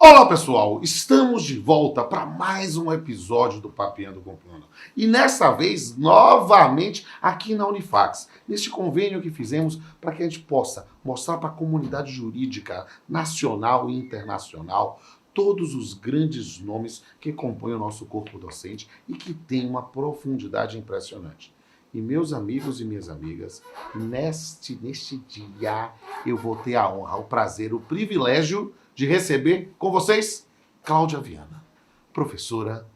Olá pessoal, estamos de volta para mais um episódio do Papeando com Plano. E nessa vez, novamente, aqui na Unifax, neste convênio que fizemos para que a gente possa mostrar para a comunidade jurídica nacional e internacional todos os grandes nomes que compõem o nosso corpo docente e que tem uma profundidade impressionante. E meus amigos e minhas amigas, neste dia eu vou ter a honra, o prazer, o privilégio de receber com vocês Cláudia Viana, professora,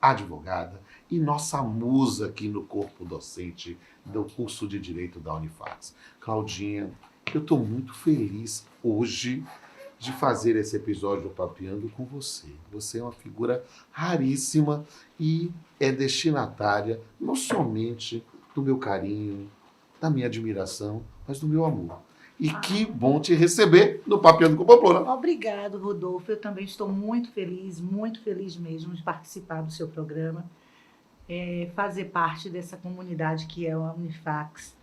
advogada e nossa musa aqui no corpo docente do curso de Direito da Unifax. Claudinha, eu estou muito feliz hoje de fazer esse episódio do Papeando com você. Você é uma figura raríssima e é destinatária não somente do meu carinho, da minha admiração, mas do meu amor. E que bom te receber no Papeando com Pamplona. Obrigado, Rodolfo. Eu também estou muito feliz mesmo de participar do seu programa, fazer parte dessa comunidade que é a Unifax,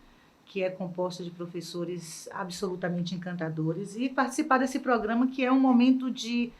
que é composta de professores absolutamente encantadores, e participar desse programa que é um momento de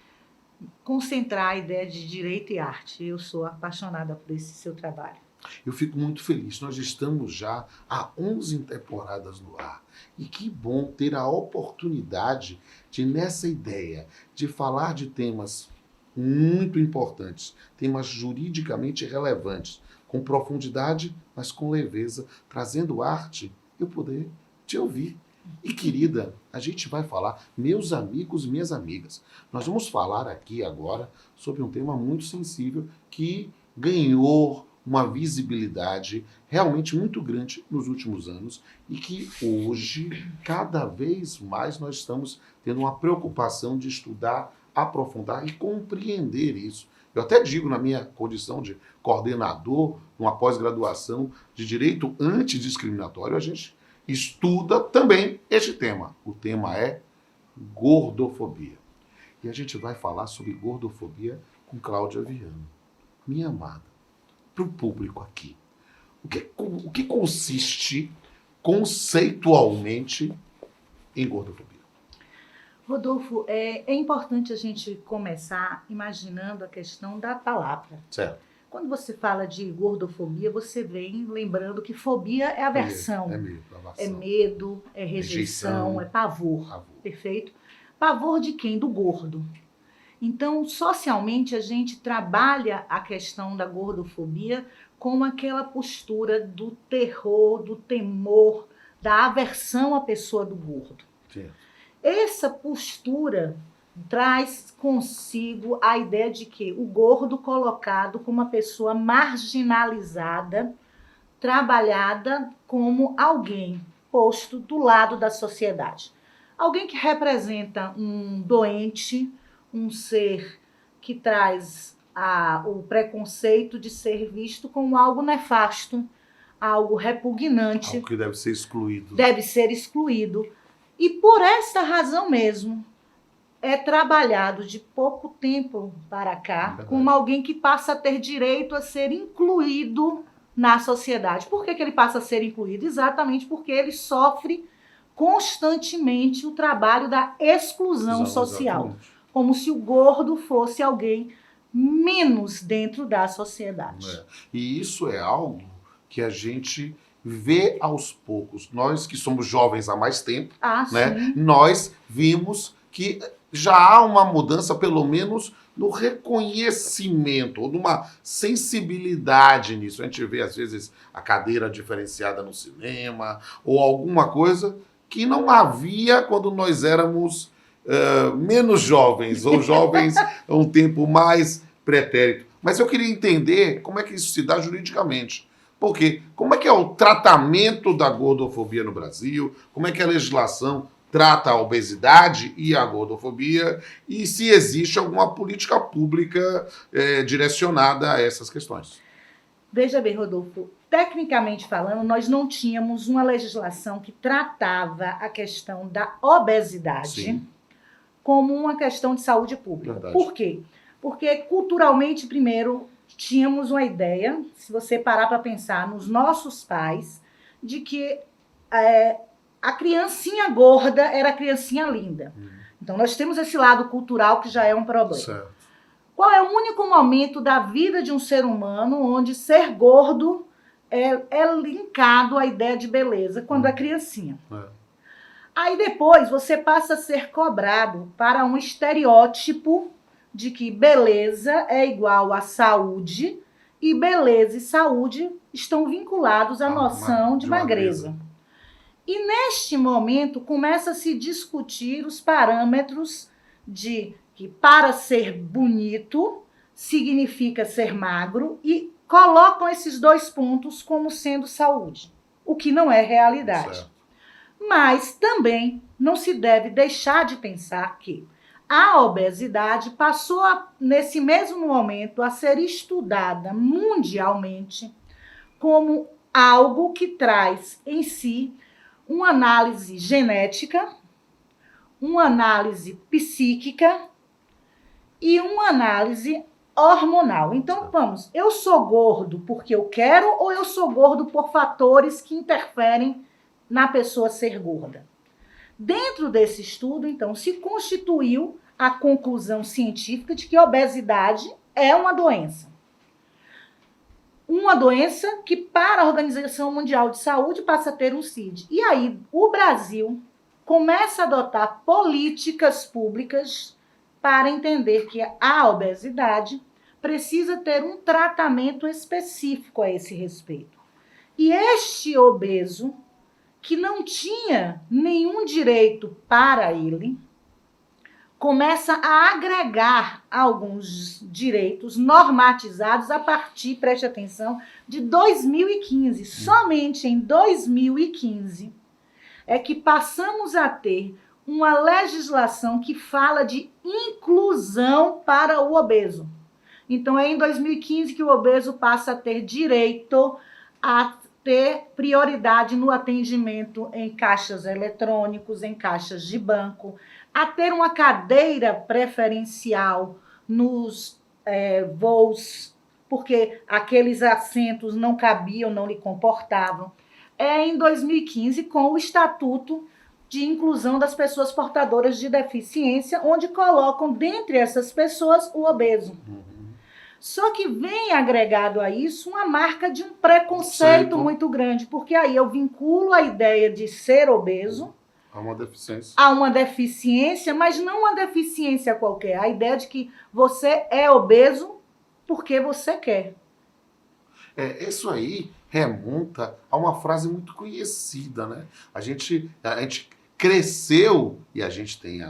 concentrar a ideia de direito e arte. Eu sou apaixonada por esse seu trabalho. Eu fico muito feliz. Nós estamos já há 11 temporadas no ar. E que bom ter a oportunidade de, nessa ideia, de falar de temas muito importantes, temas juridicamente relevantes, com profundidade, mas com leveza, trazendo arte, eu poder te ouvir. E, querida, a gente vai falar, meus amigos e minhas amigas, nós vamos falar aqui agora sobre um tema muito sensível que ganhou uma visibilidade realmente muito grande nos últimos anos e que hoje, cada vez mais, nós estamos tendo uma preocupação de estudar, aprofundar e compreender isso. Eu até digo, na minha condição de coordenador, numa pós-graduação de Direito Antidiscriminatório, a gente estuda também este tema. O tema é gordofobia. E a gente vai falar sobre gordofobia com Cláudia Viana. Minha amada, para o público aqui, o que consiste conceitualmente em gordofobia? Rodolfo, é importante a gente começar imaginando a questão da palavra. Certo. Quando você fala de gordofobia, você vem lembrando que fobia é aversão. É medo, é rejeição, é pavor. Perfeito? Pavor de quem? Do gordo. Então, socialmente, a gente trabalha a questão da gordofobia como aquela postura do terror, do temor, da aversão à pessoa do gordo. Sim. Essa postura traz consigo a ideia de que o gordo colocado como uma pessoa marginalizada, trabalhada como alguém posto do lado da sociedade. Alguém que representa um doente, um ser que traz o preconceito de ser visto como algo nefasto, algo repugnante. Algo que deve ser excluído. Deve ser excluído. E por esta razão mesmo, é trabalhado de pouco tempo para cá como alguém que passa a ter direito a ser incluído na sociedade. Por que ele passa a ser incluído? Exatamente porque ele sofre constantemente o trabalho da exclusão social. Exatamente. Como se o gordo fosse alguém menos dentro da sociedade. E isso é algo que a gente vê aos poucos. Nós que somos jovens há mais tempo, né? Nós vimos que já há uma mudança, pelo menos no reconhecimento, ou numa sensibilidade nisso. A gente vê, às vezes, a cadeira diferenciada no cinema, ou alguma coisa que não havia quando nós éramos menos jovens, ou jovens a um tempo mais pretérito. Mas eu queria entender como é que isso se dá juridicamente. Por quê? Como é que é o tratamento da gordofobia no Brasil? Como é que a legislação trata a obesidade e a gordofobia? E se existe alguma política pública direcionada a essas questões? Veja bem, Rodolfo, tecnicamente falando, nós não tínhamos uma legislação que tratava a questão da obesidade como uma questão de saúde pública. Verdade. Por quê? Porque culturalmente, primeiro, tínhamos uma ideia, se você parar para pensar nos nossos pais, de que a criancinha gorda era a criancinha linda. Então, nós temos esse lado cultural que já é um problema. Certo. Qual é o único momento da vida de um ser humano onde ser gordo é linkado à ideia de beleza? Quando é criancinha. Aí depois você passa a ser cobrado para um estereótipo de que beleza é igual a saúde e beleza e saúde estão vinculados à noção de magreza. E neste momento começa a se discutir os parâmetros de que para ser bonito significa ser magro e colocam esses dois pontos como sendo saúde, o que não é realidade. Certo. Mas também não se deve deixar de pensar que a obesidade passou, nesse mesmo momento, a ser estudada mundialmente como algo que traz em si uma análise genética, uma análise psíquica e uma análise hormonal. Então, vamos, eu sou gordo porque eu quero ou eu sou gordo por fatores que interferem na pessoa ser gorda? Dentro desse estudo, então, se constituiu a conclusão científica de que a obesidade é uma doença. Uma doença que, para a Organização Mundial de Saúde, passa a ter um CID. E aí, o Brasil começa a adotar políticas públicas para entender que a obesidade precisa ter um tratamento específico a esse respeito. E este obeso, que não tinha nenhum direito para ele, começa a agregar alguns direitos normatizados a partir, preste atenção, de 2015. Somente em 2015 é que passamos a ter uma legislação que fala de inclusão para o obeso. Então, é em 2015 que o obeso passa a ter direito a ter prioridade no atendimento em caixas eletrônicos, em caixas de banco, a ter uma cadeira preferencial nos voos, porque aqueles assentos não cabiam, não lhe comportavam. É em 2015 com o Estatuto de Inclusão das Pessoas Portadoras de Deficiência, onde colocam dentre essas pessoas o obeso. Só que vem agregado a isso uma marca de um preconceito muito grande, porque aí eu vinculo a ideia de ser obeso a uma deficiência, mas não uma deficiência qualquer, a ideia de que você é obeso porque você quer. Isso aí remonta a uma frase muito conhecida, né? A gente cresceu e a gente tem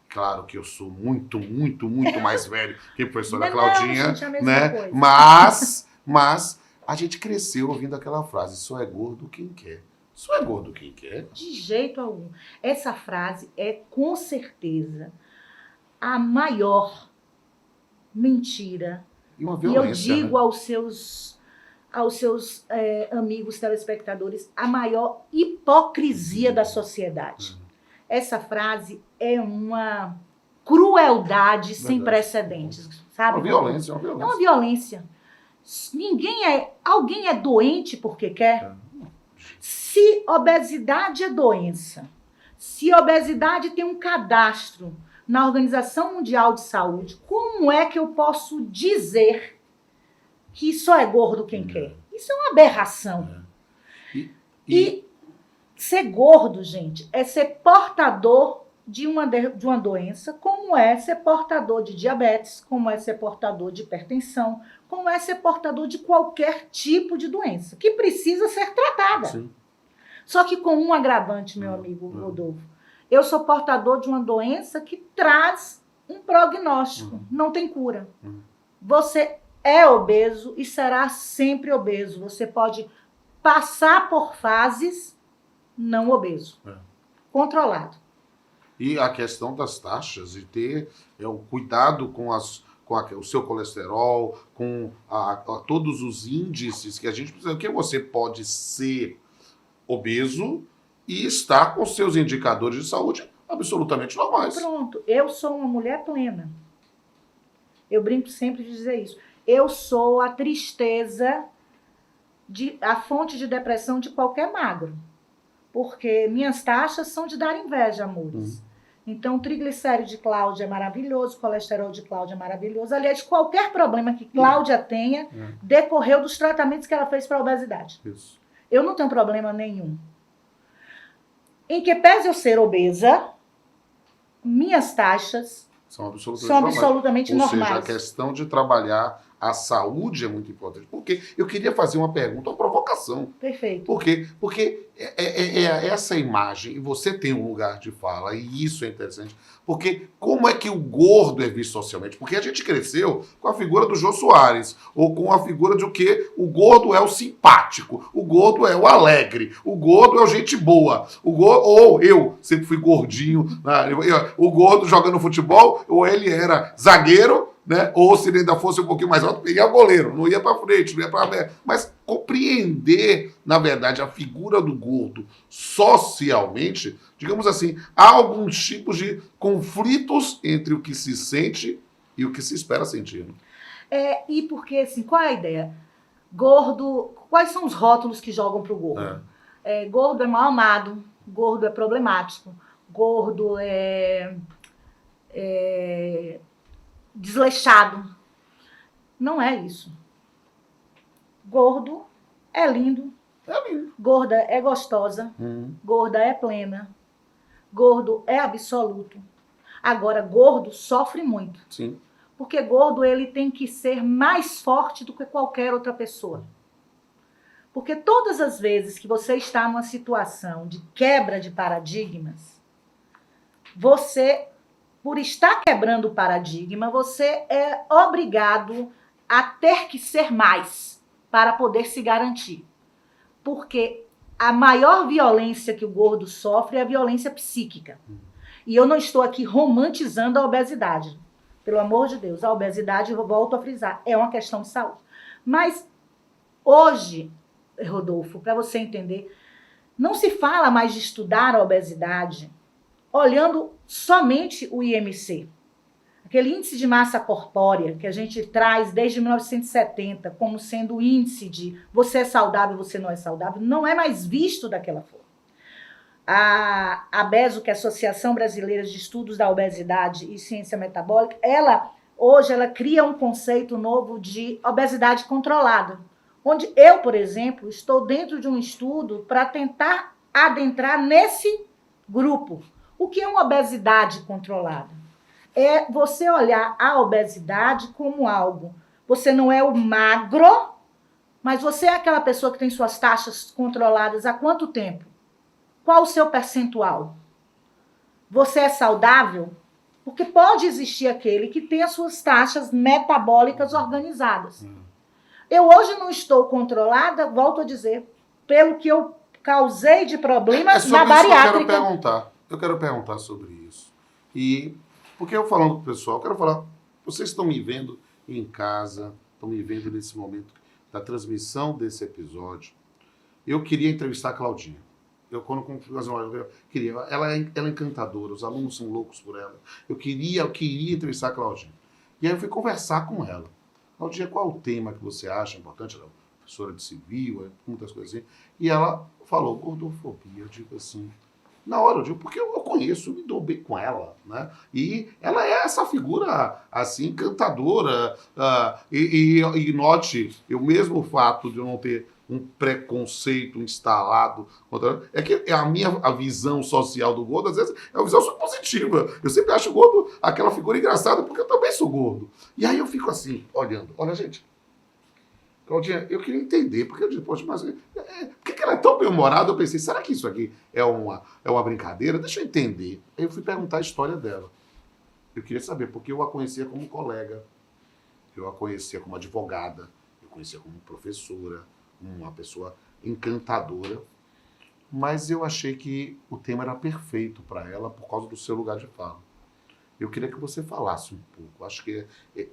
Claro que eu sou muito, muito, muito mais velho que a professora Claudinha, não, gente, é a mesma né? coisa. Mas a gente cresceu ouvindo aquela frase: só é gordo quem quer. Só é gordo quem quer. De jeito algum. Essa frase é, com certeza, a maior mentira. E uma violência, e eu digo, né? aos seus amigos telespectadores, a maior hipocrisia da sociedade. Essa frase é uma crueldade sem precedentes, sabe? Uma violência. É uma violência. Alguém é doente porque quer? Se obesidade é doença, se obesidade tem um cadastro na Organização Mundial de Saúde, como é que eu posso dizer que só é gordo quem quer? Isso é uma aberração. E ser gordo, gente, é ser portador de uma doença, como é ser portador de diabetes, como é ser portador de hipertensão, como é ser portador de qualquer tipo de doença, que precisa ser tratada. Sim. Só que com um agravante, meu amigo Rodolfo. Eu sou portador de uma doença que traz um prognóstico, não tem cura. Você é obeso e será sempre obeso. Você pode passar por fases não obeso, controlado. E a questão das taxas e ter o cuidado com o seu colesterol, com todos os índices que a gente precisa, que você pode ser obeso e estar com seus indicadores de saúde absolutamente normais. Pronto, eu sou uma mulher plena. Eu brinco sempre de dizer isso. Eu sou a tristeza, a fonte de depressão de qualquer magro. Porque minhas taxas são de dar inveja, amores. Então, o triglicérido de Cláudia é maravilhoso, o colesterol de Cláudia é maravilhoso. Aliás, qualquer problema que Cláudia tenha decorreu dos tratamentos que ela fez para a obesidade. Isso. Eu não tenho problema nenhum. Em que pese eu ser obesa, minhas taxas São absolutamente normais. normais. Ou seja, a questão de trabalhar a saúde é muito importante. Porque eu queria fazer uma pergunta, uma provocação. Perfeito. Por quê? Porque essa imagem, e você tem um lugar de fala, e isso é interessante. Porque como é que o gordo é visto socialmente? Porque a gente cresceu com a figura do Jô Soares, ou com a figura de o quê? O gordo é o simpático, o gordo é o alegre, o gordo é o gente boa, ou eu sempre fui gordinho, né? O gordo jogando futebol, ou ele era zagueiro, né? Ou se ele ainda fosse um pouquinho mais alto, ele ia goleiro, não ia para frente, não ia para... Mas compreender, na verdade, a figura do gordo socialmente, digamos assim, há alguns tipos de conflitos entre o que se sente e o que se espera sentir. E porque, assim, qual é a ideia? Gordo, quais são os rótulos que jogam pro gordo? Gordo é mal amado, gordo é problemático, gordo é desleixado. Não é isso. Gordo é lindo. Gorda é gostosa. Gorda é plena. Gordo é absoluto. Agora, gordo sofre muito. Sim. Porque gordo ele tem que ser mais forte do que qualquer outra pessoa. Porque todas as vezes que você está numa situação de quebra de paradigmas, você, por estar quebrando o paradigma, você é obrigado a ter que ser mais para poder se garantir. Porque a maior violência que o gordo sofre é a violência psíquica. E eu não estou aqui romantizando a obesidade. Pelo amor de Deus, a obesidade, eu volto a frisar, é uma questão de saúde. Mas hoje, Rodolfo, para você entender, não se fala mais de estudar a obesidade olhando somente o IMC. Aquele índice de massa corpórea que a gente traz desde 1970 como sendo o índice de você é saudável, você não é saudável, não é mais visto daquela forma. A ABESO, que é a Associação Brasileira de Estudos da Obesidade e Ciência Metabólica, hoje ela cria um conceito novo de obesidade controlada, onde eu, por exemplo, estou dentro de um estudo para tentar adentrar nesse grupo. O que é uma obesidade controlada? É você olhar a obesidade como algo. Você não é o magro, mas você é aquela pessoa que tem suas taxas controladas há quanto tempo? Qual o seu percentual? Você é saudável? Porque pode existir aquele que tem as suas taxas metabólicas organizadas. Eu hoje não estou controlada, volto a dizer, pelo que eu causei de problemas na bariátrica. Eu quero perguntar sobre isso. E porque eu falando com o pessoal, eu quero falar, vocês estão me vendo em casa, estão me vendo nesse momento da transmissão desse episódio. Eu queria entrevistar a Claudinha. Ela é encantadora, os alunos são loucos por ela. Eu queria entrevistar a Claudinha. E aí eu fui conversar com ela. Claudinha, qual o tema que você acha importante? Ela é professora de civil, muitas coisas assim. E ela falou, gordofobia. Eu digo assim, na hora eu digo, porque eu conheço, me dou bem com ela, né? E ela é essa figura, assim, encantadora. E note, o mesmo fato de eu não ter um preconceito instalado é que a visão social do gordo, às vezes, é uma visão super positiva. Eu sempre acho o gordo aquela figura engraçada, porque eu também sou gordo. E aí eu fico assim, olhando. Olha, gente, Claudinha, eu queria entender, porque eu disse, poxa, mas por que ela é tão bem-humorada? Eu pensei, será que isso aqui é uma brincadeira? Deixa eu entender. Aí eu fui perguntar a história dela. Eu queria saber, porque eu a conhecia como colega, eu a conhecia como advogada, eu conhecia como professora, uma pessoa encantadora, mas eu achei que o tema era perfeito para ela por causa do seu lugar de fala. Eu queria que você falasse um pouco. Acho que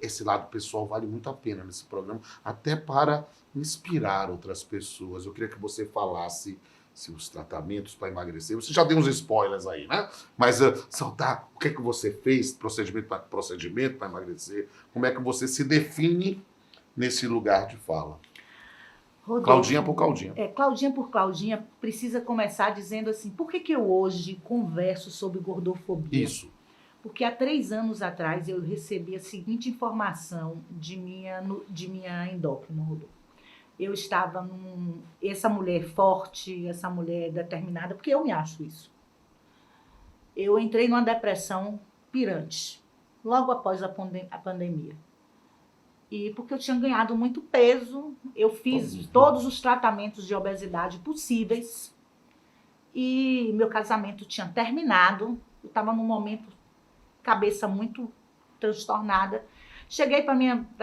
esse lado pessoal vale muito a pena nesse programa, até para inspirar outras pessoas. Eu queria que você falasse se os tratamentos para emagrecer. Você já deu uns spoilers aí, né? Mas soltar o que é que você fez, procedimento para emagrecer, como é que você se define nesse lugar de fala. Rodolfo, Claudinha por Claudinha. Claudinha por Claudinha precisa começar dizendo assim, por que eu hoje converso sobre gordofobia? Isso. Porque há 3 anos atrás eu recebi a seguinte informação de minha endócrina, Rodolfo. Eu estava essa mulher forte, essa mulher determinada, porque eu me acho isso. Eu entrei numa depressão pirante, logo após a pandemia. E porque eu tinha ganhado muito peso, eu fiz todos os tratamentos de obesidade possíveis. E meu casamento tinha terminado. Eu estava num momento, cabeça muito transtornada. Cheguei para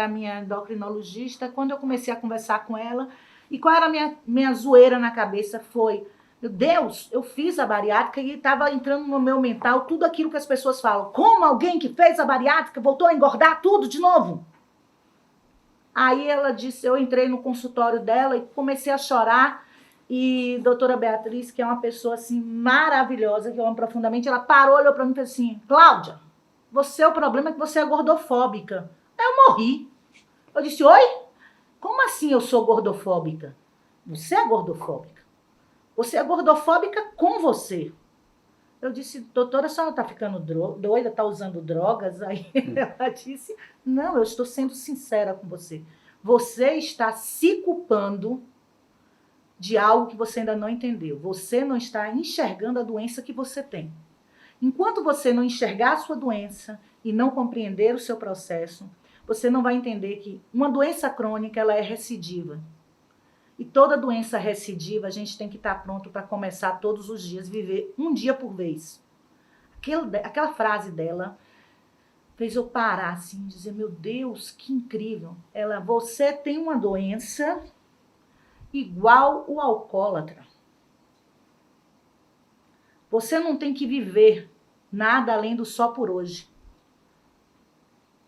minha endocrinologista, quando eu comecei a conversar com ela, e qual era a minha zoeira na cabeça foi, meu Deus, eu fiz a bariátrica e estava entrando no meu mental tudo aquilo que as pessoas falam. Como alguém que fez a bariátrica voltou a engordar tudo de novo? Aí ela disse, eu entrei no consultório dela e comecei a chorar. E doutora Beatriz, que é uma pessoa assim maravilhosa, que eu amo profundamente, ela parou, olhou para mim e falou assim, Cláudia, o problema é que você é gordofóbica. Aí eu morri. Eu disse, oi? Como assim eu sou gordofóbica? Você é gordofóbica. Você é gordofóbica com você. Eu disse, doutora, a senhora está ficando doida, está usando drogas? Aí ela disse, não, eu estou sendo sincera com você. Você está se culpando de algo que você ainda não entendeu. Você não está enxergando a doença que você tem. Enquanto você não enxergar a sua doença e não compreender o seu processo, você não vai entender que uma doença crônica ela é recidiva. E toda doença recidiva, a gente tem que estar pronto para começar todos os dias, viver um dia por vez. Aquela frase dela fez eu parar assim, dizer, meu Deus, que incrível. Você tem uma doença igual o alcoólatra. Você não tem que viver nada além do só por hoje.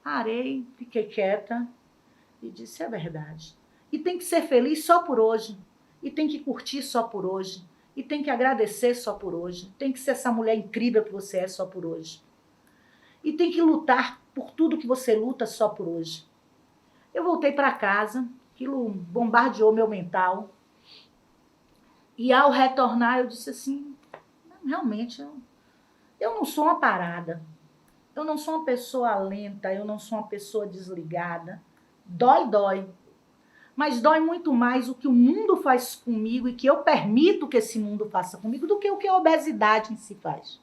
Parei, fiquei quieta e disse, é verdade. E tem que ser feliz só por hoje. E tem que curtir só por hoje. E tem que agradecer só por hoje. Tem que ser essa mulher incrível que você é só por hoje. E tem que lutar por tudo que você luta só por hoje. Eu voltei para casa, aquilo bombardeou meu mental. E ao retornar eu disse assim, realmente, eu não sou uma parada. Eu não sou uma pessoa lenta, eu não sou uma pessoa desligada. Dói. Mas dói muito mais o que o mundo faz comigo e que eu permito que esse mundo faça comigo do que o que a obesidade em si faz.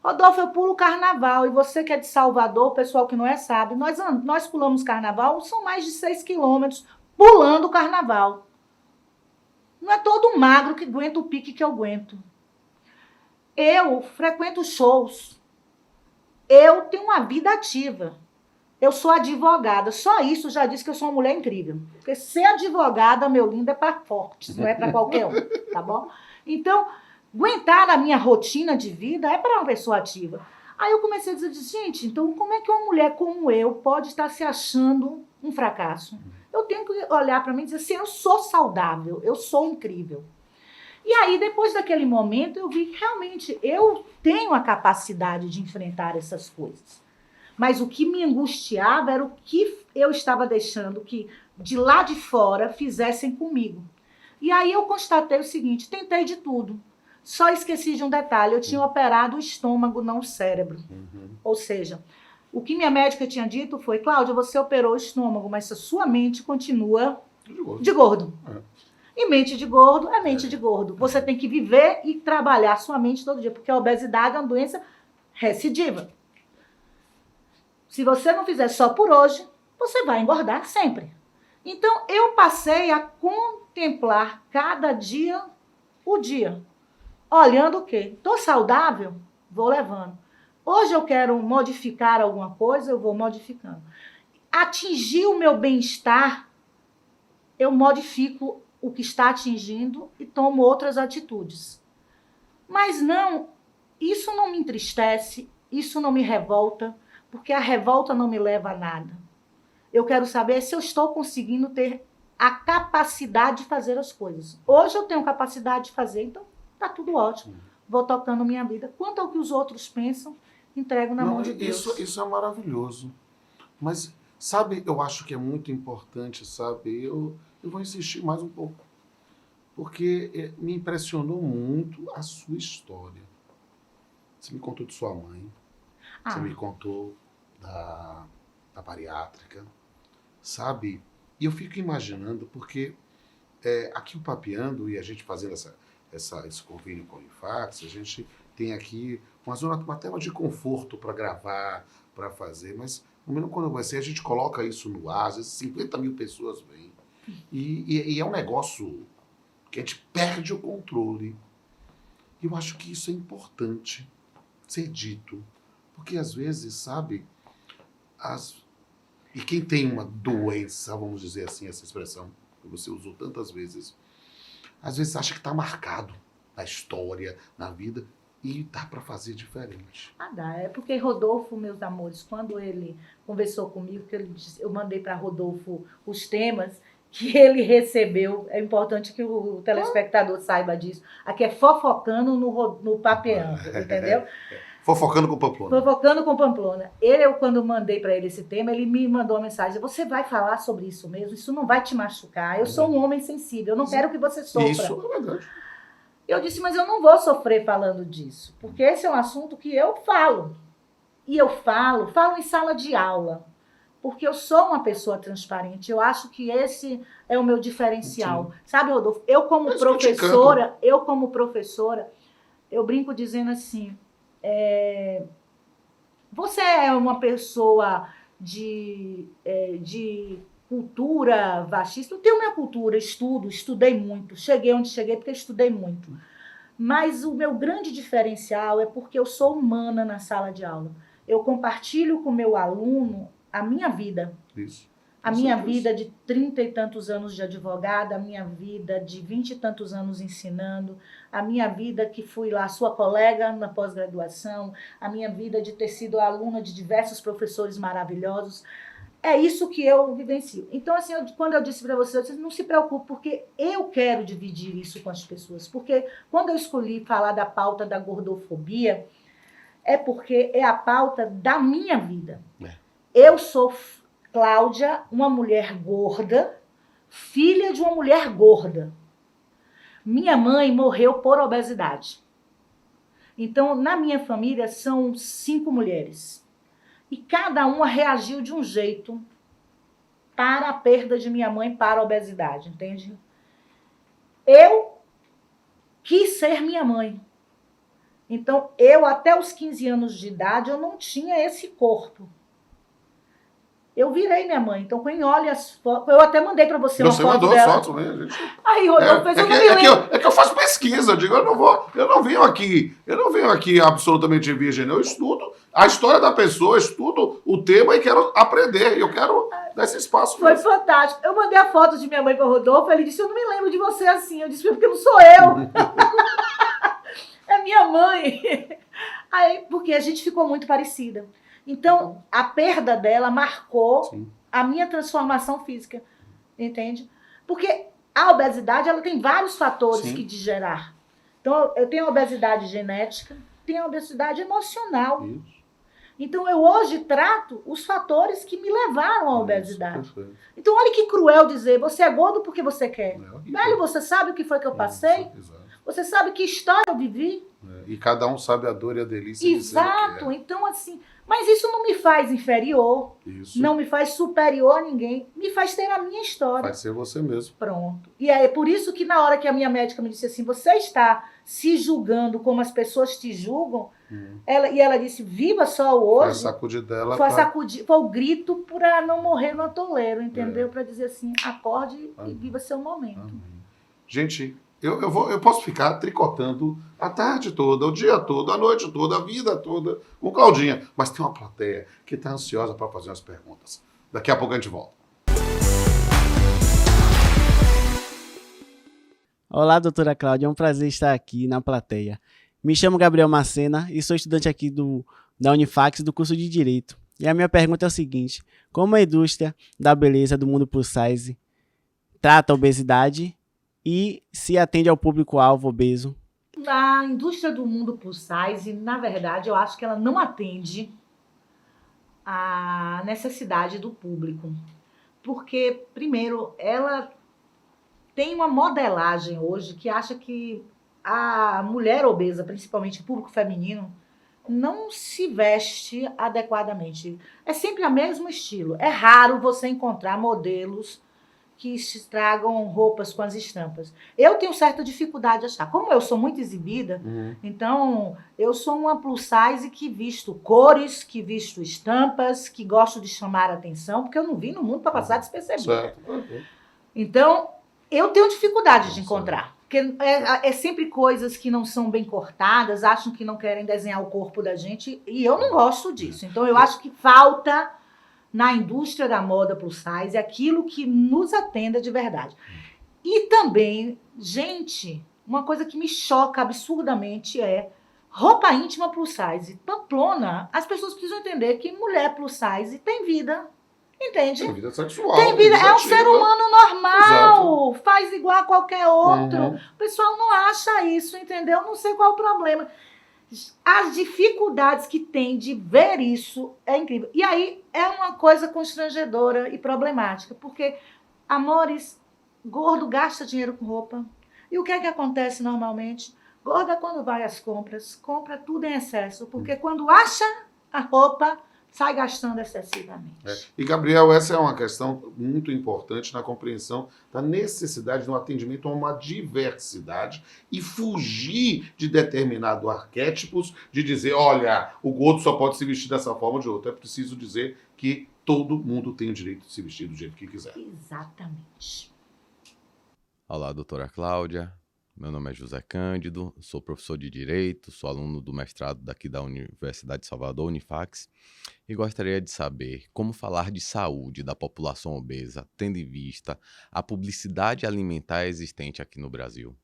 Rodolfo, eu pulo carnaval. E você que é de Salvador, o pessoal que não é sabe, nós pulamos carnaval, são mais de 6 quilômetros pulando o carnaval. Não é todo magro que aguenta o pique que eu aguento. Eu frequento shows. Eu tenho uma vida ativa. Eu sou advogada. Só isso já diz que eu sou uma mulher incrível. Porque ser advogada, meu lindo, é para fortes, não é para qualquer um, tá bom? Então, aguentar a minha rotina de vida é para uma pessoa ativa. Aí eu comecei a dizer, gente, então como é que uma mulher como eu pode estar se achando um fracasso? Eu tenho que olhar para mim e dizer assim, eu sou saudável, eu sou incrível. E aí, depois daquele momento, eu vi que realmente eu tenho a capacidade de enfrentar essas coisas. Mas o que me angustiava era o que eu estava deixando que de lá de fora fizessem comigo. E aí eu constatei o seguinte, tentei de tudo. Só esqueci de um detalhe, eu tinha operado o estômago, não o cérebro. Ou seja, o que minha médica tinha dito foi, Cláudia, você operou o estômago, mas a sua mente continua de gordo. E mente de gordo é mente de gordo. Você tem que viver e trabalhar sua mente todo dia, porque a obesidade é uma doença recidiva. Se você não fizer só por hoje, você vai engordar sempre. Então, eu passei a contemplar cada dia o dia. Olhando o quê? Estou saudável? Vou levando. Hoje eu quero modificar alguma coisa, eu vou modificando. Atingir o meu bem-estar, eu modifico o que está atingindo e tomo outras atitudes. Mas não, isso não me entristece, isso não me revolta, porque a revolta não me leva a nada. Eu quero saber se eu estou conseguindo ter a capacidade de fazer as coisas. Hoje eu tenho capacidade de fazer, então tá tudo ótimo. Vou tocando minha vida. Quanto ao que os outros pensam, entrego na mão de Deus. Isso é maravilhoso. Mas, sabe, eu acho que é muito importante, sabe? eu vou insistir mais um pouco. Porque me impressionou muito a sua história. Você me contou de sua mãe, você me contou da bariátrica, sabe? E eu fico imaginando, porque aqui o Papeando e a gente fazendo esse convênio com o Unifax, a gente tem aqui uma tela de conforto para gravar, para fazer, mas no menos quando vai ser, a gente coloca isso no ar, às vezes 50 mil pessoas vêm. E é um negócio que a gente perde o controle. E eu acho que isso é importante ser dito. Porque às vezes, sabe, e quem tem uma doença, vamos dizer assim, essa expressão que você usou tantas vezes, às vezes acha que está marcado na história, na vida, e dá para fazer diferente. Dá. É porque Rodolfo, meus amores, quando ele conversou comigo, eu mandei para Rodolfo os temas que ele recebeu. É importante que o telespectador saiba disso. Aqui é fofocando no Papeando, entendeu? Fofocando com Pamplona. Fofocando com Pamplona. Quando eu mandei para ele esse tema, ele me mandou uma mensagem: você vai falar sobre isso mesmo? Isso não vai te machucar. Eu sou um homem sensível, eu não quero que você sofra. Isso é verdade. Eu disse, mas eu não vou sofrer falando disso, porque esse é um assunto que eu falo. E eu falo em sala de aula, porque eu sou uma pessoa transparente. Eu acho que esse é o meu diferencial. Sim. Sabe, Rodolfo, eu como professora, eu brinco dizendo assim, você é uma pessoa de cultura vastista. Eu tenho minha cultura, estudei muito. Cheguei onde cheguei porque estudei muito. Mas o meu grande diferencial é porque eu sou humana na sala de aula. Eu compartilho com o meu aluno a minha vida. Isso. A minha vida de 30 e tantos anos de advogada, a minha vida de 20 e tantos anos ensinando, a minha vida que fui lá sua colega na pós-graduação, a minha vida de ter sido aluna de diversos professores maravilhosos. É isso que eu vivencio. Então, assim, quando eu disse para vocês, não se preocupe, porque eu quero dividir isso com as pessoas. Porque quando eu escolhi falar da pauta da gordofobia, é porque é a pauta da minha vida. Eu sou Cláudia, uma mulher gorda, filha de uma mulher gorda. Minha mãe morreu por obesidade. Então, na minha família, são 5 mulheres. E cada uma reagiu de um jeito para a perda de minha mãe, para a obesidade, entende? Eu quis ser minha mãe. Então, eu até os 15 anos de idade, eu não tinha esse corpo. Eu virei minha mãe. Então, quem olha as fotos... Eu até mandei para você uma foto dela. Você mandou as fotos, né, gente? Aí, Rodolfo, é que eu faço pesquisa. Eu digo, eu não venho aqui absolutamente virgem. Eu estudo a história da pessoa, estudo o tema e quero aprender. Eu quero dar esse espaço. Foi fantástico. Eu mandei a foto de minha mãe para o Rodolfo. Ele disse, eu não me lembro de você assim. Eu disse, porque não sou eu. É minha mãe. Aí, porque a gente ficou muito parecida. Então, a perda dela marcou Sim. a minha transformação física, entende? Porque a obesidade, ela tem vários fatores Sim. que de gerar. Então, eu tenho a obesidade genética, tenho a obesidade emocional. Isso. Então, eu hoje trato os fatores que me levaram à obesidade. Isso, então, olha que cruel dizer, você é gordo porque você quer. Velho, você sabe o que foi que eu passei? Exato. Você sabe que história eu vivi? E cada um sabe a dor e a delícia. Exato. Então, assim... Mas isso não me faz inferior, não me faz superior a ninguém, me faz ter a minha história. Vai ser você mesmo. Pronto. E é por isso que na hora que a minha médica me disse assim, você está se julgando como as pessoas te julgam, ela disse, viva só hoje. Foi a sacudir dela. Foi o grito para não morrer no atoleiro, entendeu? Para dizer assim, acorde e viva seu momento. Amém. Gente... Eu posso ficar tricotando a tarde toda, o dia todo, a noite toda, a vida toda com Claudinha. Mas tem uma plateia que está ansiosa para fazer umas perguntas. Daqui a pouco a gente volta. Olá, doutora Cláudia. É um prazer estar aqui na plateia. Me chamo Gabriel Macena e sou estudante aqui da Unifax do curso de Direito. E a minha pergunta é o seguinte. Como a indústria da beleza do mundo plus size trata a obesidade e se atende ao público-alvo obeso? A indústria do mundo plus size, na verdade, eu acho que ela não atende à necessidade do público. Porque, primeiro, ela tem uma modelagem hoje que acha que a mulher obesa, principalmente o público feminino, não se veste adequadamente. É sempre o mesmo estilo. É raro você encontrar modelos que tragam roupas com as estampas. Eu tenho certa dificuldade de achar. Como eu sou muito exibida, então eu sou uma plus size que visto cores, que visto estampas, que gosto de chamar a atenção, porque eu não vim no mundo para passar despercebida. Então, eu tenho dificuldade de encontrar. Porque é sempre coisas que não são bem cortadas, acham que não querem desenhar o corpo da gente, e eu não gosto disso. Então, eu acho que falta na indústria da moda plus size aquilo que nos atenda de verdade. E também, gente, uma coisa que me choca absurdamente é roupa íntima plus size. Pamplona, as pessoas precisam entender que mulher plus size tem vida. Entende? Tem vida sexual. Tem vida, é um ser humano normal. Exato. Faz igual a qualquer outro. O pessoal não acha isso, entendeu? Não sei qual é o problema. As dificuldades que tem de ver isso é incrível. E aí é uma coisa constrangedora e problemática, porque, amores, gordo gasta dinheiro com roupa. E o que é que acontece normalmente? Gorda, quando vai às compras, compra tudo em excesso, porque quando acha a roupa, sai gastando excessivamente. E, Gabriel, essa é uma questão muito importante na compreensão da necessidade de um atendimento a uma diversidade e fugir de determinados arquétipos, de dizer, olha, o gordo só pode se vestir dessa forma ou de outra. É preciso dizer que todo mundo tem o direito de se vestir do jeito que quiser. Exatamente. Olá, doutora Cláudia. Meu nome é José Cândido, sou professor de Direito, sou aluno do mestrado daqui da Universidade de Salvador, Unifax, e gostaria de saber como falar de saúde da população obesa, tendo em vista a publicidade alimentar existente aqui no Brasil.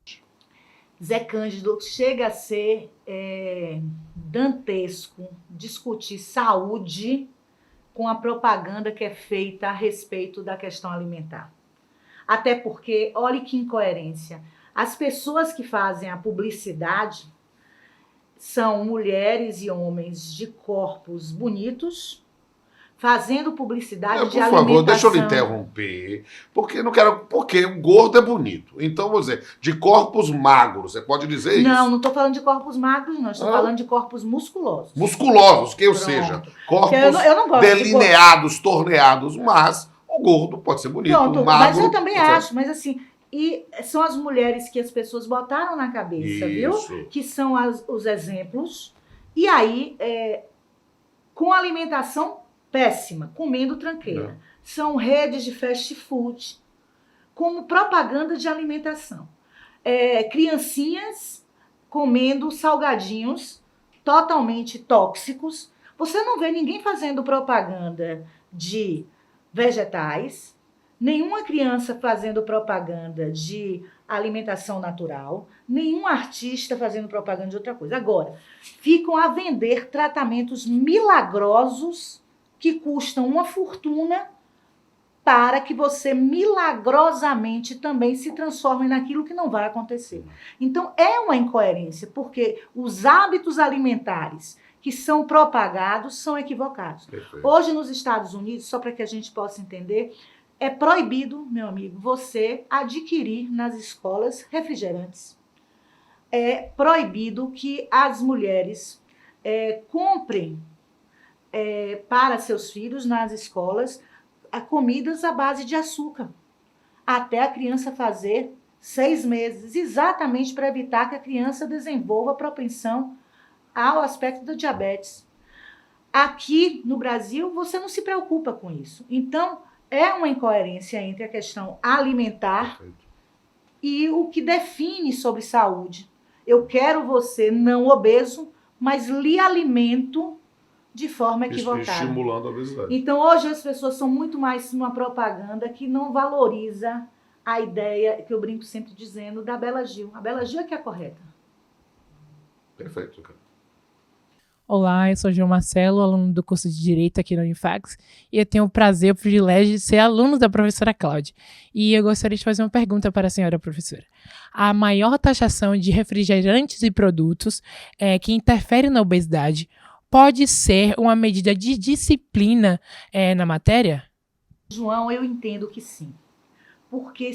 Zé Cândido, chega a ser dantesco discutir saúde com a propaganda que é feita a respeito da questão alimentar. Até porque, olhe que incoerência, as pessoas que fazem a publicidade são mulheres e homens de corpos bonitos, fazendo publicidade de alimentação. Por favor, deixa eu lhe interromper, porque o gordo é bonito. Então, vou dizer, de corpos magros, você pode dizer isso? Não estou falando de corpos magros, não. Estou falando de corpos musculosos. Musculosos, ou Pronto. seja, corpos eu não gosto delineados, torneados, mas o gordo pode ser bonito, Pronto, o magro... mas eu também certo? acho, mas assim... E são as mulheres que as pessoas botaram na cabeça, viu? Que são os exemplos. E aí, com alimentação péssima, comendo tranqueira. São redes de fast food, como propaganda de alimentação. Criancinhas comendo salgadinhos totalmente tóxicos. Você não vê ninguém fazendo propaganda de vegetais, nenhuma criança fazendo propaganda de alimentação natural, nenhum artista fazendo propaganda de outra coisa. Agora, ficam a vender tratamentos milagrosos que custam uma fortuna para que você milagrosamente também se transforme naquilo que não vai acontecer. Então, é uma incoerência, porque os hábitos alimentares que são propagados são equivocados. Perfeito. Hoje, nos Estados Unidos, só para que a gente possa entender, é proibido, meu amigo, você adquirir nas escolas refrigerantes. É proibido que as mulheres comprem para seus filhos nas escolas comidas à base de açúcar, até a criança fazer 6 meses, exatamente para evitar que a criança desenvolva propensão ao aspecto da diabetes. Aqui no Brasil, você não se preocupa com isso. Então, é uma incoerência entre a questão alimentar e o que define sobre saúde. Eu quero você não obeso, mas lhe alimento de forma equivocada. Estimulando a obesidade. Então, hoje as pessoas são muito mais numa propaganda que não valoriza a ideia, que eu brinco sempre dizendo, da Bela Gil. A Bela Gil é que é a correta. Perfeito, cara. Olá, eu sou João Marcelo, aluno do curso de Direito aqui na Unifax, e eu tenho o prazer, o privilégio de ser aluno da professora Cláudia. E eu gostaria de fazer uma pergunta para a senhora professora. A maior taxação de refrigerantes e produtos que interferem na obesidade pode ser uma medida de disciplina na matéria? João, eu entendo que sim. porque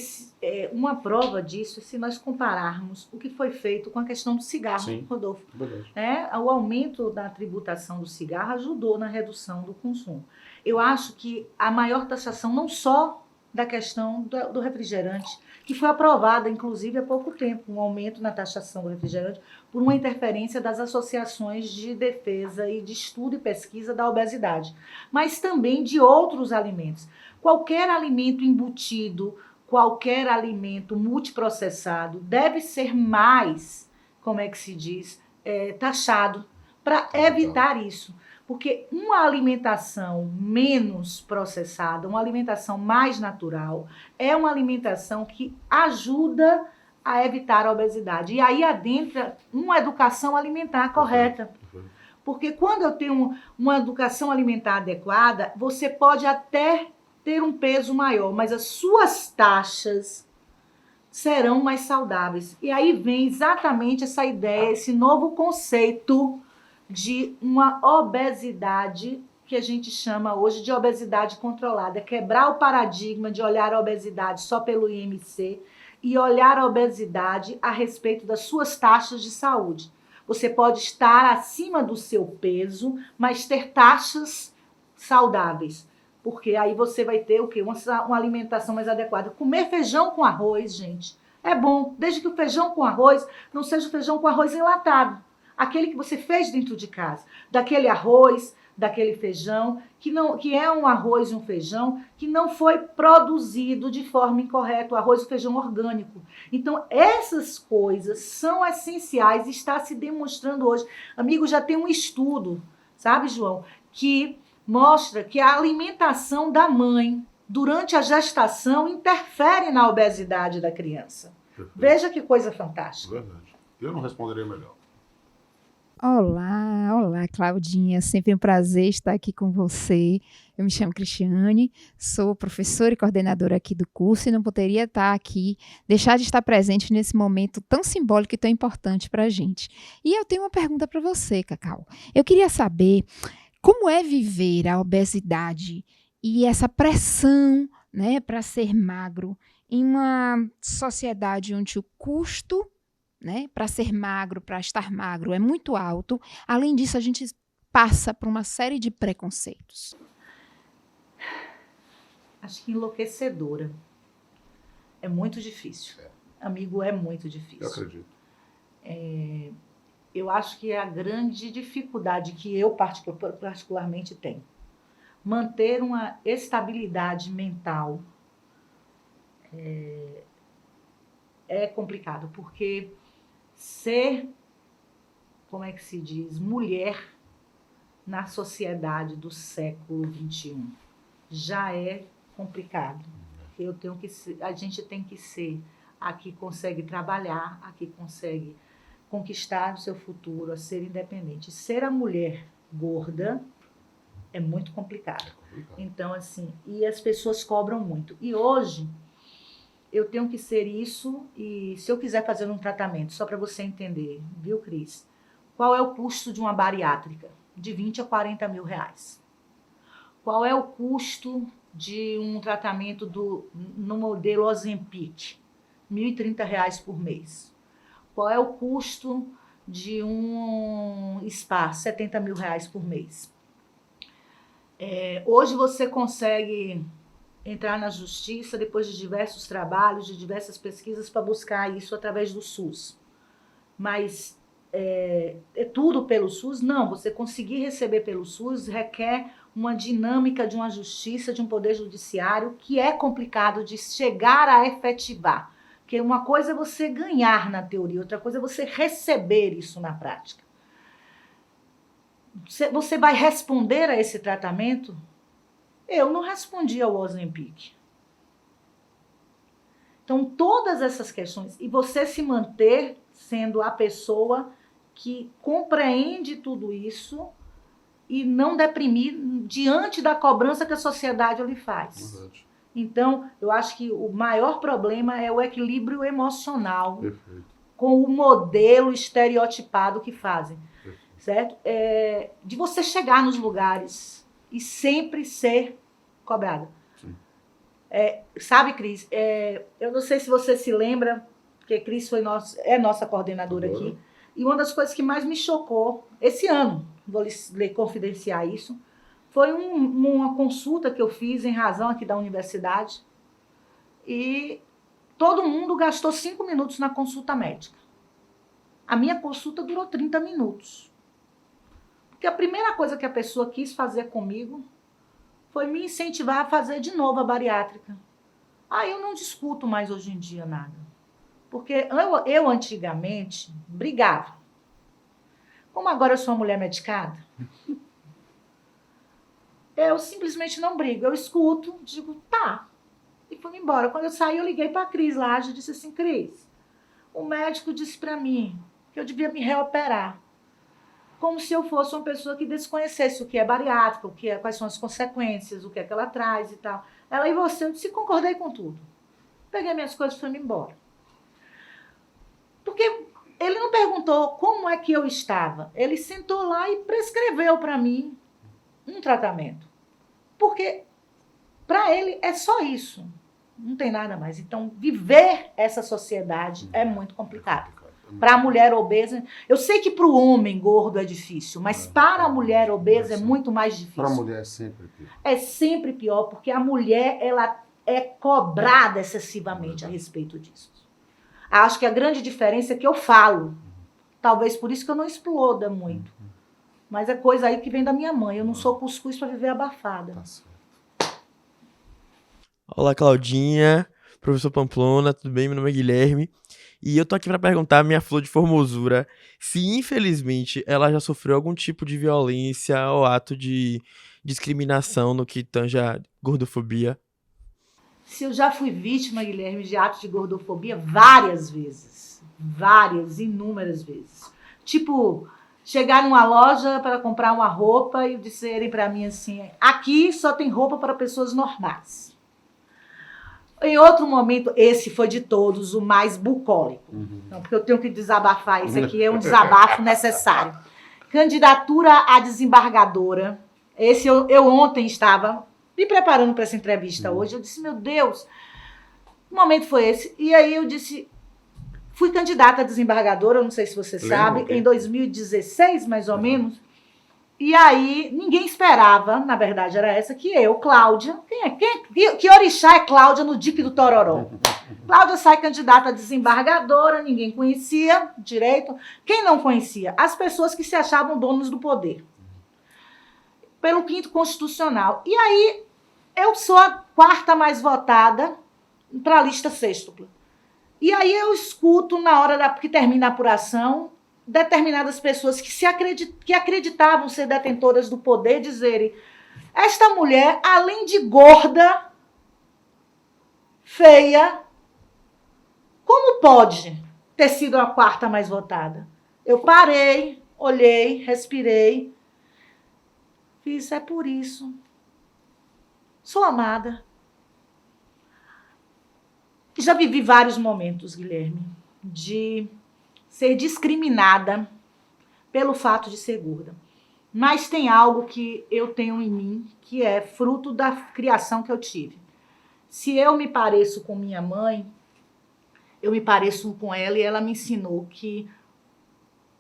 uma prova disso é se nós compararmos o que foi feito com a questão do cigarro, Sim. Rodolfo. Verdade. O aumento da tributação do cigarro ajudou na redução do consumo. Eu acho que a maior taxação, não só da questão do refrigerante, que foi aprovada, inclusive, há pouco tempo, um aumento na taxação do refrigerante por uma interferência das associações de defesa e de estudo e pesquisa da obesidade, mas também de outros alimentos. Qualquer alimento embutido, qualquer alimento multiprocessado deve ser mais, como é que se diz, taxado, para evitar isso. Porque uma alimentação menos processada, uma alimentação mais natural, é uma alimentação que ajuda a evitar a obesidade. E aí adentra uma educação alimentar correta. Porque quando eu tenho uma educação alimentar adequada, você pode até ter um peso maior, mas as suas taxas serão mais saudáveis. E aí vem exatamente essa ideia, esse novo conceito de uma obesidade que a gente chama hoje de obesidade controlada. Quebrar o paradigma de olhar a obesidade só pelo IMC e olhar a obesidade a respeito das suas taxas de saúde. Você pode estar acima do seu peso, mas ter taxas saudáveis. Porque aí você vai ter o quê? Uma alimentação mais adequada. Comer feijão com arroz, gente, é bom, desde que o feijão com arroz não seja o feijão com arroz enlatado. Aquele que você fez dentro de casa, daquele arroz, daquele feijão, que é um arroz e um feijão que não foi produzido de forma incorreta, o arroz e o feijão orgânico. Então, essas coisas são essenciais e está se demonstrando hoje. Amigo, já tem um estudo, sabe, João, que mostra que a alimentação da mãe durante a gestação interfere na obesidade da criança. Perfeito. Veja que coisa fantástica. Verdade. Eu não responderia melhor. Olá, Claudinha. Sempre um prazer estar aqui com você. Eu me chamo Cristiane, sou professora e coordenadora aqui do curso e não poderia estar aqui, deixar de estar presente nesse momento tão simbólico e tão importante para a gente. E eu tenho uma pergunta para você, Cacau. Eu queria saber como é viver a obesidade e essa pressão, né, para ser magro em uma sociedade onde o custo, né, para ser magro, para estar magro, é muito alto. Além disso, a gente passa por uma série de preconceitos. Acho que enlouquecedora. É muito difícil. Amigo, é muito difícil. Eu acredito. Eu acho que é a grande dificuldade que eu particularmente tenho. Manter uma estabilidade mental é complicado, porque ser, como é que se diz, mulher na sociedade do século XXI já é complicado. A gente tem que ser a que consegue trabalhar, a que consegue conquistar o seu futuro, a ser independente. Ser a mulher gorda é muito complicado. Então, assim, e as pessoas cobram muito. E hoje eu tenho que ser isso, e se eu quiser fazer um tratamento, só para você entender, viu, Cris? Qual é o custo de uma bariátrica? De 20 a 40 mil reais. Qual é o custo de um tratamento no modelo Ozempic? R$1.030 por mês. Qual é o custo de um spa? R$70 mil por mês. Hoje você consegue entrar na justiça depois de diversos trabalhos, de diversas pesquisas para buscar isso através do SUS. Mas é tudo pelo SUS? Não, você conseguir receber pelo SUS requer uma dinâmica de uma justiça, de um poder judiciário que é complicado de chegar a efetivar. Porque uma coisa é você ganhar na teoria, outra coisa é você receber isso na prática. Você vai responder a esse tratamento? Eu não respondi ao Ozempic. Então, todas essas questões, e você se manter sendo a pessoa que compreende tudo isso e não deprimir diante da cobrança que a sociedade lhe faz. Verdade. Então, eu acho que o maior problema é o equilíbrio emocional. Perfeito. Com o modelo estereotipado que fazem. Perfeito. Certo? De você chegar nos lugares e sempre ser cobrada. Sim. Sabe, Cris, eu não sei se você se lembra, porque Cris é nossa coordenadora aqui, e uma das coisas que mais me chocou esse ano, vou lhe confidenciar isso, foi uma consulta que eu fiz em razão aqui da universidade, e todo mundo gastou 5 minutos na consulta médica. A minha consulta durou 30 minutos. Porque a primeira coisa que a pessoa quis fazer comigo foi me incentivar a fazer de novo a bariátrica. Eu não discuto mais hoje em dia nada. Porque eu antigamente brigava. Como agora eu sou uma mulher medicada, eu simplesmente não brigo. Eu escuto, digo, tá. E fui embora. Quando eu saí, eu liguei para a Cris lá e disse assim, Cris, o médico disse para mim que eu devia me reoperar. Como se eu fosse uma pessoa que desconhecesse o que é bariátrica, quais são as consequências, o que é que ela traz e tal. Ela e você, eu disse, concordei com tudo. Peguei minhas coisas e fui embora. Porque ele não perguntou como é que eu estava. Ele sentou lá e prescreveu para mim um tratamento. Porque para ele é só isso. Não tem nada mais. Então, viver essa sociedade é muito complicado. Para a mulher obesa, eu sei que para o homem gordo é difícil, mas para a mulher obesa é muito mais difícil. Para a mulher é sempre pior. É sempre pior, porque a mulher ela é cobrada excessivamente a respeito disso. Acho que a grande diferença é que eu falo. Talvez por isso que eu não exploda muito. Mas é coisa aí que vem da minha mãe. Eu não sou cuscuz para viver abafada. Tá certo. Olá, Claudinha, professor Pamplona, tudo bem? Meu nome é Guilherme e eu tô aqui para perguntar à minha flor de formosura se, infelizmente, ela já sofreu algum tipo de violência ou ato de discriminação no que tange a gordofobia. Se eu já fui vítima, Guilherme, de atos de gordofobia várias vezes. Várias, inúmeras vezes. Tipo, chegar numa loja para comprar uma roupa e disserem para mim assim, aqui só tem roupa para pessoas normais. Em outro momento, esse foi de todos o mais bucólico. Então, porque eu tenho que desabafar, isso aqui é um desabafo necessário. Candidatura a desembargadora. Esse eu ontem estava me preparando para essa entrevista hoje. Eu disse, meu Deus, o momento foi esse. E aí eu disse, fui candidata a desembargadora, eu não sei se você sabe, em 2016, mais ou menos. E aí, ninguém esperava, na verdade era essa, que eu, Cláudia, que orixá é Cláudia no dique do Tororó? Cláudia sai candidata a desembargadora, ninguém conhecia direito. Quem não conhecia? As pessoas que se achavam donos do poder. Pelo 5º Constitucional. E aí, eu sou a 4ª mais votada para a lista sextupla. E aí eu escuto, na hora que termina a apuração, determinadas pessoas que acreditavam ser detentoras do poder dizerem, esta mulher, além de gorda, feia, como pode ter sido a 4ª mais votada? Eu parei, olhei, respirei, fiz, é por isso. Sou amada. Já vivi vários momentos, Guilherme, de ser discriminada pelo fato de ser gorda. Mas tem algo que eu tenho em mim, que é fruto da criação que eu tive. Se eu me pareço com minha mãe, eu me pareço com ela e ela me ensinou que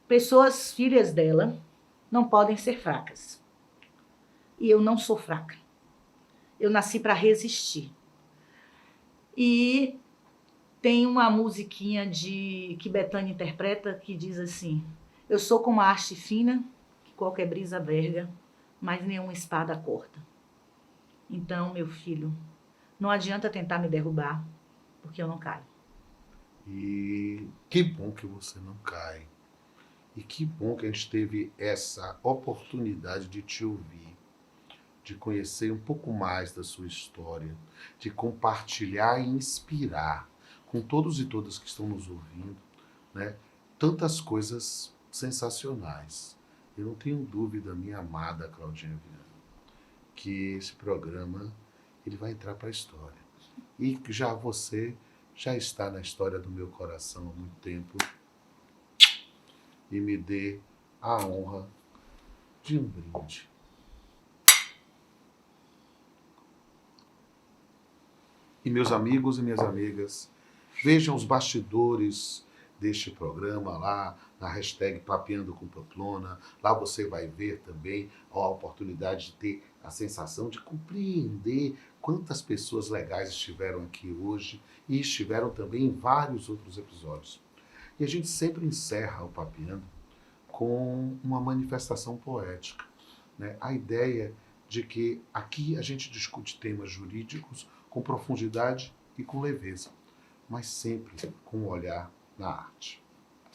pessoas, filhas dela, não podem ser fracas. E eu não sou fraca. Eu nasci para resistir. E tem uma musiquinha que Bethânia interpreta que diz assim, eu sou como a haste fina que qualquer brisa verga, mas nenhuma espada corta. Então, meu filho, não adianta tentar me derrubar, porque eu não caio. E que bom que você não cai. E que bom que a gente teve essa oportunidade de te ouvir, de conhecer um pouco mais da sua história, de compartilhar e inspirar com todos e todas que estão nos ouvindo, né? Tantas coisas sensacionais. Eu não tenho dúvida, minha amada Claudinha Viana, que esse programa ele vai entrar para a história. E você já está na história do meu coração há muito tempo. E me dê a honra de um brinde. E meus amigos e minhas amigas, vejam os bastidores deste programa lá na hashtag Papeando com Pamplona. Lá você vai ver também a oportunidade de ter a sensação de compreender quantas pessoas legais estiveram aqui hoje e estiveram também em vários outros episódios. E a gente sempre encerra o Papeando com uma manifestação poética, né? A ideia de que aqui a gente discute temas jurídicos com profundidade e com leveza, mas sempre com um olhar na arte.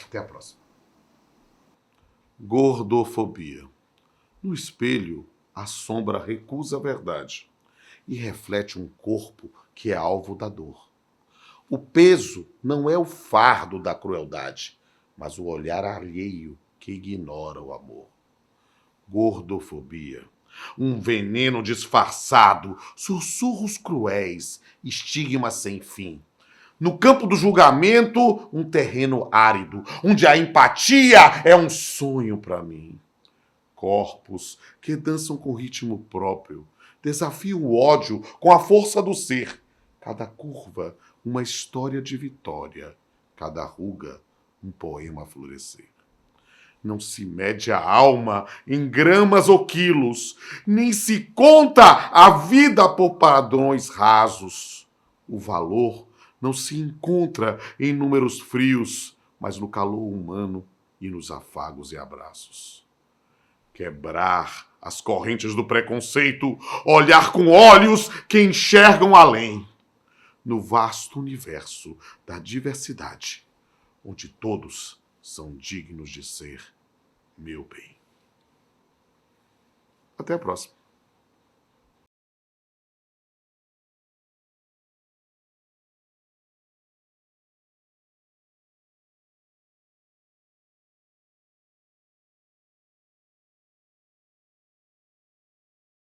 Até a próxima. Gordofobia. No espelho, a sombra recusa a verdade e reflete um corpo que é alvo da dor. O peso não é o fardo da crueldade, mas o olhar alheio que ignora o amor. Gordofobia. Um veneno disfarçado, sussurros cruéis, estigmas sem fim. No campo do julgamento, um terreno árido, onde a empatia é um sonho para mim. Corpos que dançam com ritmo próprio, desafiam o ódio com a força do ser. Cada curva, uma história de vitória. Cada ruga, um poema a florescer. Não se mede a alma em gramas ou quilos, nem se conta a vida por padrões rasos. O valor não se encontra em números frios, mas no calor humano e nos afagos e abraços. Quebrar as correntes do preconceito, olhar com olhos que enxergam além. No vasto universo da diversidade, onde todos são dignos de ser meu bem. Até a próxima.